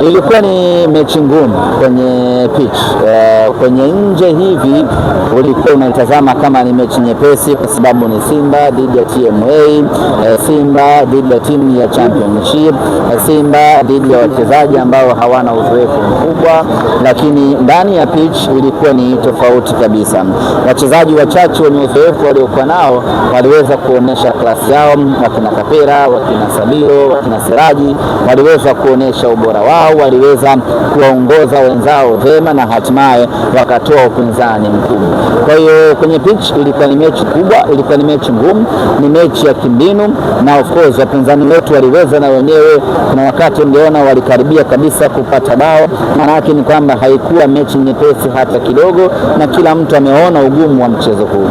Ilikuwa ni mechi ngumu kwenye pitch. Kwenye nje hivi ulikuwa unaitazama kama ni mechi nyepesi, kwa sababu ni Simba dhidi ya TMA, Simba dhidi ya timu ya Championship, Simba dhidi ya wachezaji ambao hawana uzoefu mkubwa, lakini ndani ya pitch ilikuwa ni tofauti kabisa. Wachezaji wachache wenye uzoefu waliokuwa nao waliweza kuonesha klasi yao, wakina Kapera, wakina Sabiro, wakina Siraji waliweza kuonesha ubora wao, waliweza kuwaongoza wenzao vema na hatimaye wakatoa upinzani mkubwa. Kwa hiyo kwenye pitch ilikuwa ni mechi kubwa, ilikuwa ni mechi ngumu, ni mechi ya kimbinu, na of course wapinzani wetu waliweza na wenyewe, na wakati ungeona walikaribia kabisa kupata bao. Maana yake ni kwamba haikuwa mechi nyepesi hata kidogo, na kila mtu ameona ugumu wa mchezo huu.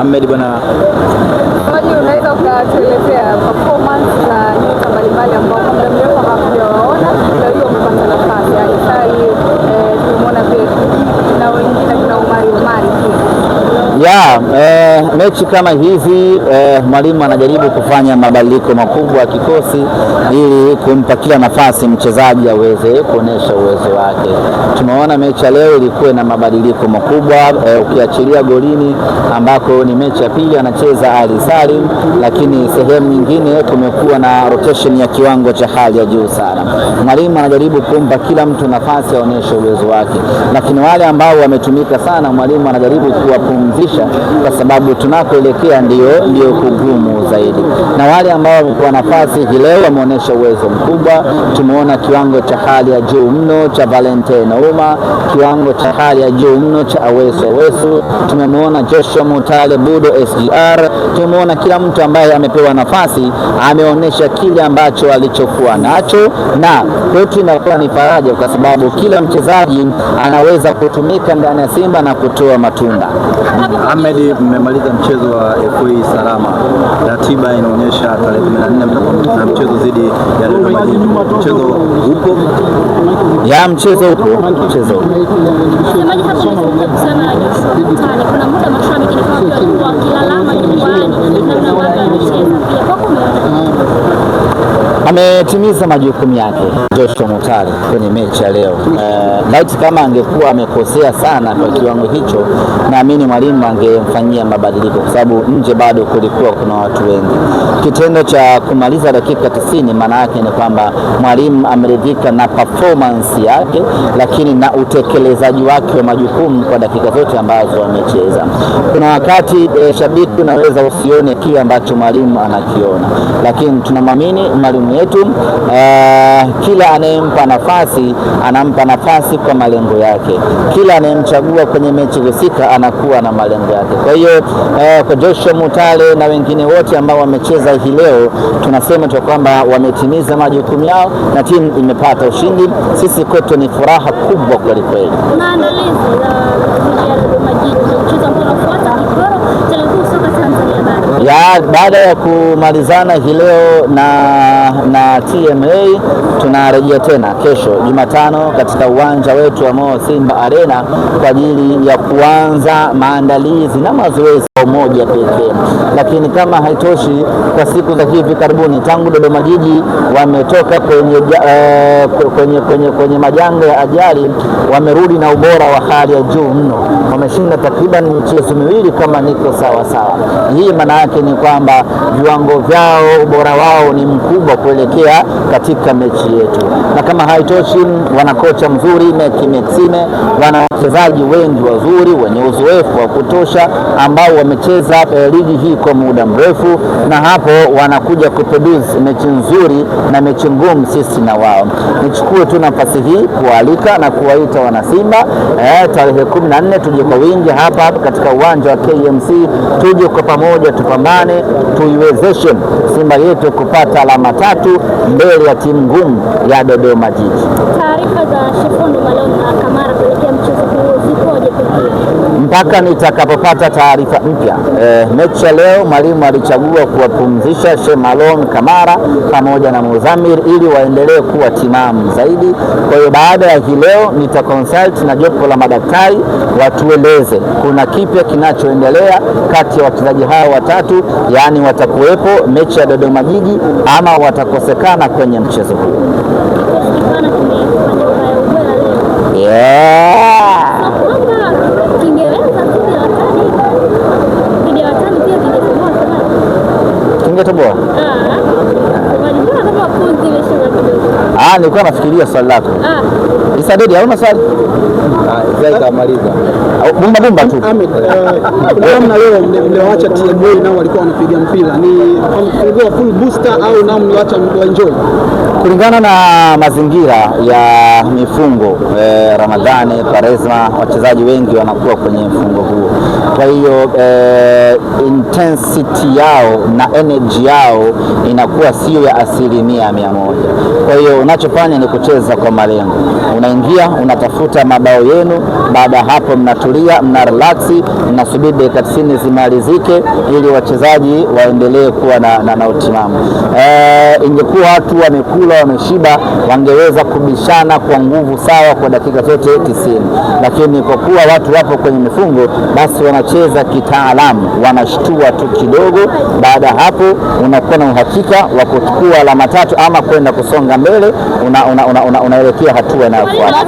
Ahmed bwana, unaweza ukatuelezea performance za nyota mbalimbali ambao kwa muda mrefu hawajawaona, na hiyo umepata nafasi ya Isai, tumeona pia na wengine kuna Omari mechi kama hizi mwalimu anajaribu kufanya mabadiliko makubwa ya kikosi ili kumpa kila nafasi mchezaji aweze kuonesha uwezo wake. Tumeona mechi ya leo ilikuwa na mabadiliko makubwa, ukiachilia golini ambako ni mechi ya pili anacheza Ali Salim, lakini sehemu nyingine kumekuwa na rotation ya kiwango cha hali ya juu sana. Mwalimu anajaribu kumpa kila mtu nafasi aoneshe uwezo wake, lakini wale ambao wametumika sana mwalimu anajaribu kuwapumzisha, kwa sababu tunakoelekea ndio kugumu zaidi. Na wale ambao wamekuwa nafasi hii leo wameonyesha uwezo mkubwa. Tumeona kiwango cha hali ya juu mno cha Valentine Ouma, kiwango cha hali ya juu mno cha Awesu. Tumemwona Joshua Mutale Budo SGR. Tumeona kila mtu ambaye amepewa nafasi ameonyesha kile ambacho alichokuwa nacho, na kwetu inakuwa ni faraja, kwa sababu kila mchezaji anaweza kutumika ndani ya Simba na kutoa matunda. Ahmed, mmemaliza mchezo wa FA salama. Ratiba inaonyesha tarehe 14 mtakuwa na mchezo dhidi ya Dodoma Jiji. Mchezo upo? Mchezo upo. Semaji hapo sana kuna muda mashabiki ni kama kwa kilalama nyumbani na watu wanacheza pia kwa ametimiza majukumu yake Joshua Mutale kwenye mechi ya leo. Laiti kama angekuwa amekosea sana kwa kiwango hicho, naamini mwalimu angemfanyia mabadiliko, kwa sababu nje bado kulikuwa kuna watu wengi. Kitendo cha kumaliza dakika 90 maana yake ni kwamba mwalimu ameridhika na performance yake, lakini na utekelezaji wake wa majukumu kwa dakika zote ambazo amecheza. Kuna wakati shabiki unaweza usione kile ambacho mwalimu anakiona, lakini tunamwamini mwalimu yetu. Kila anayempa nafasi anampa nafasi kwa malengo yake. Kila anayemchagua kwenye mechi husika anakuwa na malengo yake. Kwa hiyo kwa Joshua Mutale na wengine wote ambao wamecheza hii leo, tunasema tu kwamba wametimiza majukumu yao na timu imepata ushindi. Sisi kwetu ni furaha kubwa kweli kweli. Maandalizi ya Dodoma Jiji mchezo ambao unafuata Kigoro Television Soka Tanzania baada ya kumalizana hii leo na TMA, tunarejea tena kesho Jumatano katika uwanja wetu wa Mo Simba Arena kwa ajili ya kuanza maandalizi na mazoezi moja pekee. Lakini kama haitoshi, kwa siku za hivi karibuni tangu Dodoma Jiji wametoka kwenye majanga ya ajali, wamerudi na ubora wa hali ya juu mno. Wameshinda takriban michezo miwili kama niko sawa. Hii maana yake ni kwamba viwango vyao, ubora wao ni mkubwa kuelekea katika mechi yetu. Na kama haitoshi, wana kocha mzuri Maxime, wana wachezaji wengi wazuri wenye uzoefu wa kutosha ambao wamecheza ligi hii kwa muda mrefu, na hapo wanakuja kuproduce mechi nzuri na mechi ngumu sisi na wao. Nichukue tu nafasi hii kualika na kuwaita wanasimba tarehe 14 tuje kwa wingi hapa katika uwanja wa KMC, tuje kwa pamoja tupambane, tuiwezeshe Simba yetu kupata alama 3 mbele ya timu ngumu ya Dodoma Jiji. Taarifa za Shefondo Malone na Kamara kuelekea mchezo huu zipoje pekee? mpaka nitakapopata taarifa mpya. Mechi ya leo mwalimu alichagua kuwapumzisha Shemalon Kamara pamoja na Muzamir ili waendelee kuwa timamu zaidi. Kwa hiyo baada ya hii leo nitaconsult na jopo la madaktari watueleze kuna kipya kinachoendelea kati ya wachezaji hao watatu, yaani watakuwepo mechi ya Dodoma Jiji ama watakosekana kwenye mchezo huu. Kingetoboa. Nilikuwa nafikiria swali lako. Isa Dedi, hauna swali? Bumba tu. Namna leo mliwaacha TMA nao walikuwa wanapiga mpira, ni kufungua full booster au nao mliwaacha enjoy? Kulingana na mazingira ya mifungo Ramadhani, Kwaresma, wachezaji wengi wanakuwa kwenye mfungo huo. Kwa hiyo intensity yao na energy yao inakuwa sio ya 100%. Kwa hiyo unachofanya ni kucheza kwa malengo. Unaingia, unatafuta mabao yenu, baada ya hapo mnatulia, mna relax, mnasubiri dakika 90 zimalizike ili wachezaji waendelee kuwa na utimamu. Ingekuwa watu wamekula wameshiba, wangeweza kubishana kwa nguvu sawa kwa dakika zote 90, lakini kwa kuwa watu wapo kwenye mifungo, basi wanacheza kitaalamu, wanashtua tu kidogo. Baada ya hapo unakuwa na uhakika wa kuchukua alama 3 ama kwenda kusonga mbele, unaelekea hatua inayofuata.